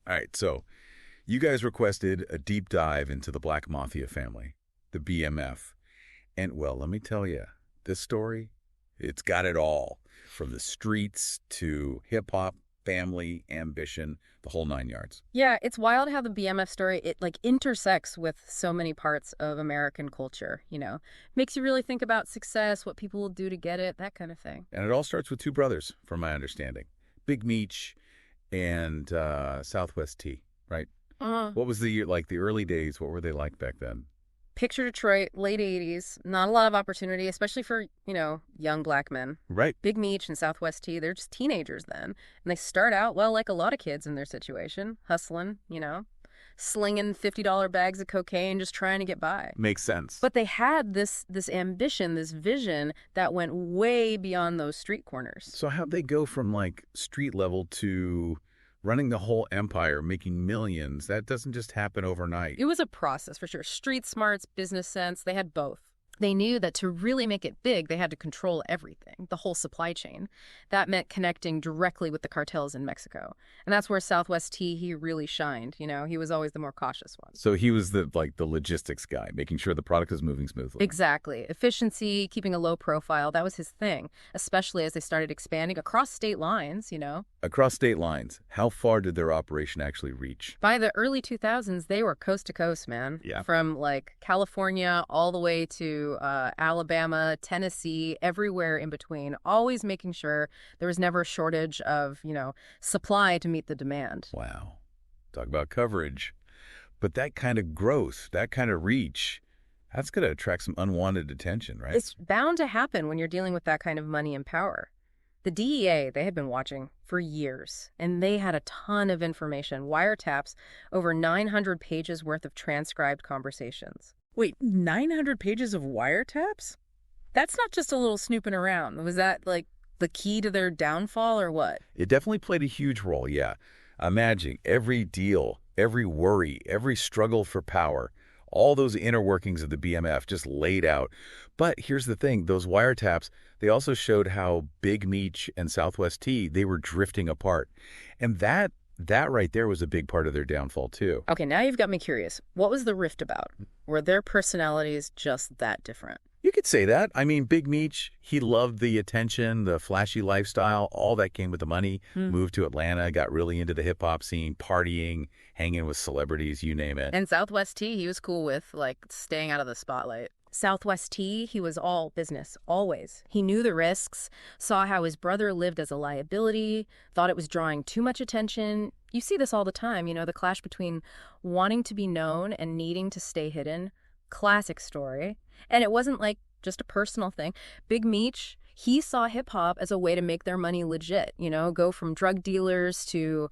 All right, so you guys requested a deep dive into the Black Mafia family, the BMF. And, well, let me tell you, this story, it's got it all. From the streets to hip-hop, family, ambition, the whole nine yards. Yeah, it's wild how the BMF story, it like intersects with so many parts of American culture, you know. Makes you really think about success, what people will do to get it, that kind of thing. And it all starts with two brothers, from my understanding. Big Meech and Southwest T, right? What was the early days? What were they like back then? Picture Detroit, late 80s, not a lot of opportunity, especially for, young black men. Right. Big Meech and Southwest T, they're just teenagers then. And they start out, well, like a lot of kids in their situation, hustling, slinging $50 bags of cocaine, just trying to get by. Makes sense. But they had this ambition, this vision that went way beyond those street corners. So how'd they go from, street level to running the whole empire, making millions? That doesn't just happen overnight. It was a process, for sure. Street smarts, business sense, they had both. They knew that to really make it big, they had to control everything, the whole supply chain. That meant connecting directly with the cartels in Mexico. And that's where Southwest T, he really shined. He was always the more cautious one. So he was the logistics guy, making sure the product is moving smoothly. Exactly. Efficiency, keeping a low profile, that was his thing, especially as they started expanding across state lines, Across state lines, how far did their operation actually reach? By the early 2000s, they were coast to coast, man. Yeah. From California all the way to Alabama, Tennessee, everywhere in between, always making sure there was never a shortage of, supply to meet the demand. Wow. Talk about coverage. But that kind of growth, that kind of reach, that's going to attract some unwanted attention, right? It's bound to happen when you're dealing with that kind of money and power. The DEA, they had been watching for years, and they had a ton of information, wiretaps, over 900 pages worth of transcribed conversations. Wait, 900 pages of wiretaps? That's not just a little snooping around. Was that, the key to their downfall or what? It definitely played a huge role, yeah. Imagine every deal, every worry, every struggle for power, all those inner workings of the BMF just laid out. But here's the thing, those wiretaps, they also showed how Big Meech and Southwest T, they were drifting apart. And that right there was a big part of their downfall, too. Okay, now you've got me curious. What was the rift about? Were their personalities just that different? You could say that. I mean, Big Meech, he loved the attention, the flashy lifestyle, all that came with the money. Moved to Atlanta, got really into the hip-hop scene, partying, hanging with celebrities, you name it. And Southwest T, he was cool with, staying out of the spotlight. Southwest T, he was all business, always. He knew the risks, saw how his brother lived as a liability, thought it was drawing too much attention. You see this all the time, the clash between wanting to be known and needing to stay hidden. Classic story. And it wasn't just a personal thing. Big Meech, he saw hip-hop as a way to make their money legit, go from drug dealers to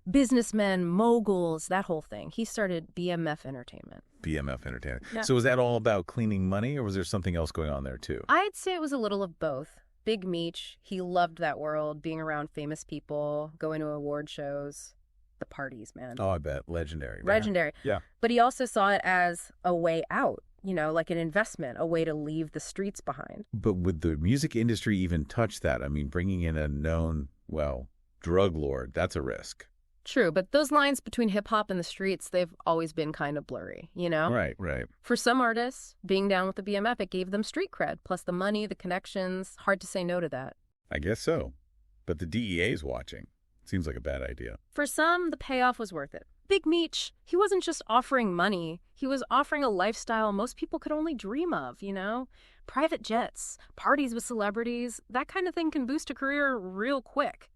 businessmen, moguls, that whole thing. He started BMF Entertainment. BMF Entertainment. Yeah. So was that all about cleaning money, or was there something else going on there, too? I'd say it was a little of both. Big Meech, he loved that world, being around famous people, going to award shows, the parties, man. Oh, I bet. Legendary. Legendary. Yeah. But he also saw it as a way out, like an investment, a way to leave the streets behind. But would the music industry even touch that? I mean, bringing in a known, drug lord, that's a risk. True, but those lines between hip-hop and the streets, they've always been kind of blurry, Right. For some artists, being down with the BMF, it gave them street cred, plus the money, the connections. Hard to say no to that. I guess so. But the DEA's watching. Seems like a bad idea. For some, the payoff was worth it. Big Meech, he wasn't just offering money. He was offering a lifestyle most people could only dream of, Private jets, parties with celebrities, that kind of thing can boost a career real quick.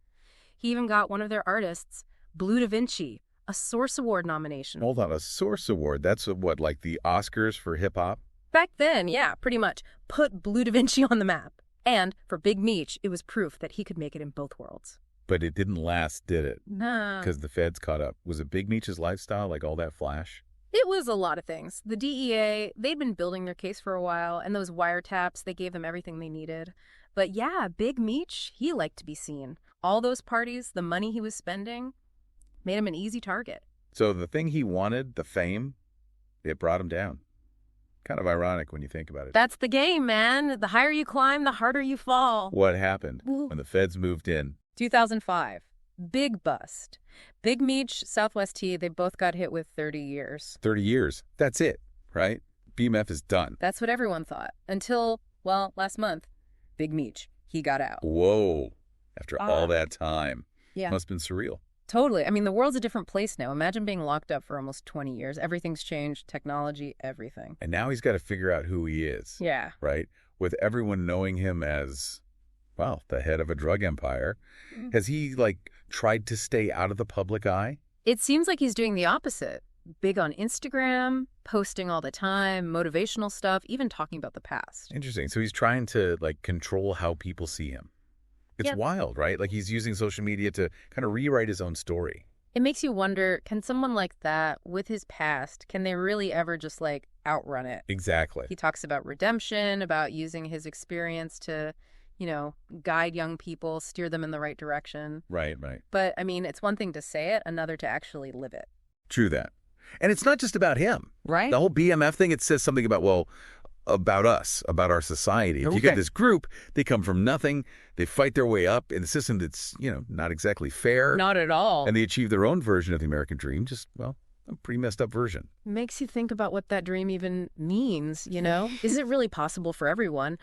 He even got one of their artists, Blue Da Vinci, a Source Award nomination. Hold on, a Source Award? That's what, like the Oscars for hip-hop? Back then, yeah, pretty much. Put Blue Da Vinci on the map. And for Big Meech, it was proof that he could make it in both worlds. But it didn't last, did it? Nah. Because the feds caught up. Was it Big Meech's lifestyle, like all that flash? It was a lot of things. The DEA, they'd been building their case for a while, and those wiretaps, they gave them everything they needed. But yeah, Big Meech, he liked to be seen. All those parties, the money he was spending, made him an easy target. So the thing he wanted, the fame, it brought him down. Kind of ironic when you think about it. That's the game, man. The higher you climb, the harder you fall. What happened when the feds moved in? 2005. Big bust. Big Meech, Southwest T, they both got hit with 30 years. 30 years. That's it, right? BMF is done. That's what everyone thought. Until, well, last month, Big Meech, he got out. Whoa. After all that time. Yeah. Must have been surreal. Totally. I mean, the world's a different place now. Imagine being locked up for almost 20 years. Everything's changed, technology, everything. And now he's got to figure out who he is. Yeah. Right? With everyone knowing him as, well, the head of a drug empire. Has he, tried to stay out of the public eye? It seems like he's doing the opposite. Big on Instagram, posting all the time, motivational stuff, even talking about the past. Interesting. So he's trying to, control how people see him. It's wild, right? He's using social media to kind of rewrite his own story. It makes you wonder, can someone like that, with his past, can they really ever just, outrun it? Exactly. He talks about redemption, about using his experience to, guide young people, steer them in the right direction. Right. But, I mean, it's one thing to say it, another to actually live it. True that. And it's not just about him. Right. The whole BMF thing, it says something about us, about our society. If you get this group, they come from nothing, they fight their way up in a system that's, not exactly fair. Not at all. And they achieve their own version of the American dream, just, a pretty messed up version. Makes you think about what that dream even means, Is it really possible for everyone?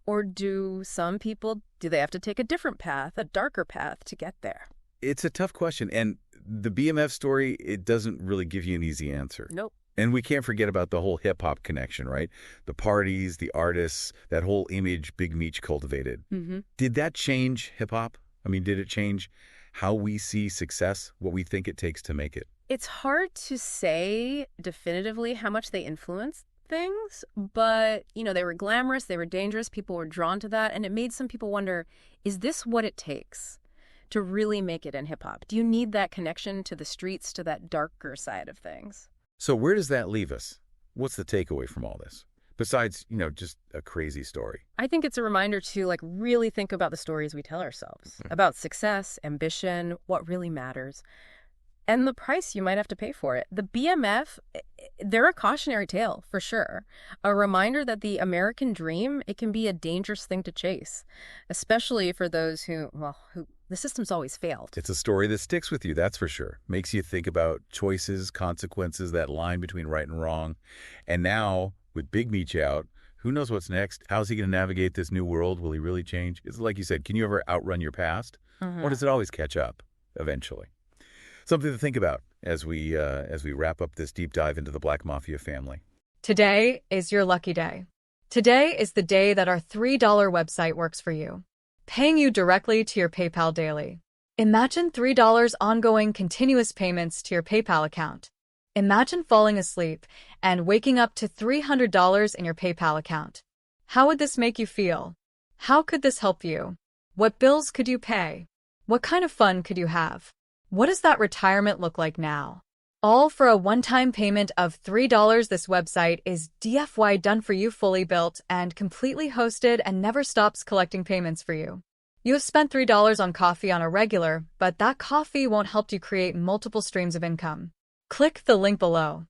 Or do some people, do they have to take a different path, a darker path to get there? It's a tough question. And the BMF story, it doesn't really give you an easy answer. Nope. And we can't forget about the whole hip-hop connection, right? The parties, the artists, that whole image Big Meech cultivated. Mm-hmm. Did that change hip-hop? I mean, did it change how we see success, what we think it takes to make it? It's hard to say definitively how much they influenced things, but, they were glamorous, they were dangerous, people were drawn to that, and it made some people wonder, is this what it takes to really make it in hip-hop? Do you need that connection to the streets, to that darker side of things? So where does that leave us? What's the takeaway from all this? Besides, just a crazy story. I think it's a reminder to really think about the stories we tell ourselves, about success, ambition, what really matters, and the price you might have to pay for it. The BMF, they're a cautionary tale, for sure. A reminder that the American dream, it can be a dangerous thing to chase, especially for those who the system's always failed. It's a story that sticks with you, that's for sure. Makes you think about choices, consequences, that line between right and wrong. And now, with Big Meech out, who knows what's next? How's he going to navigate this new world? Will he really change? It's like you said, can you ever outrun your past? Or does it always catch up eventually? Something to think about as we wrap up this deep dive into the Black Mafia family. Today is your lucky day. Today is the day that our $3 website works for you, paying you directly to your PayPal daily. Imagine $3 ongoing continuous payments to your PayPal account. Imagine falling asleep and waking up to $300 in your PayPal account. How would this make you feel? How could this help you? What bills could you pay? What kind of fun could you have? What does that retirement look like now? All for a one-time payment of $3. This website is DFY done for you, fully built and completely hosted, and never stops collecting payments for you. You have spent $3 on coffee on a regular, but that coffee won't help you create multiple streams of income. Click the link below.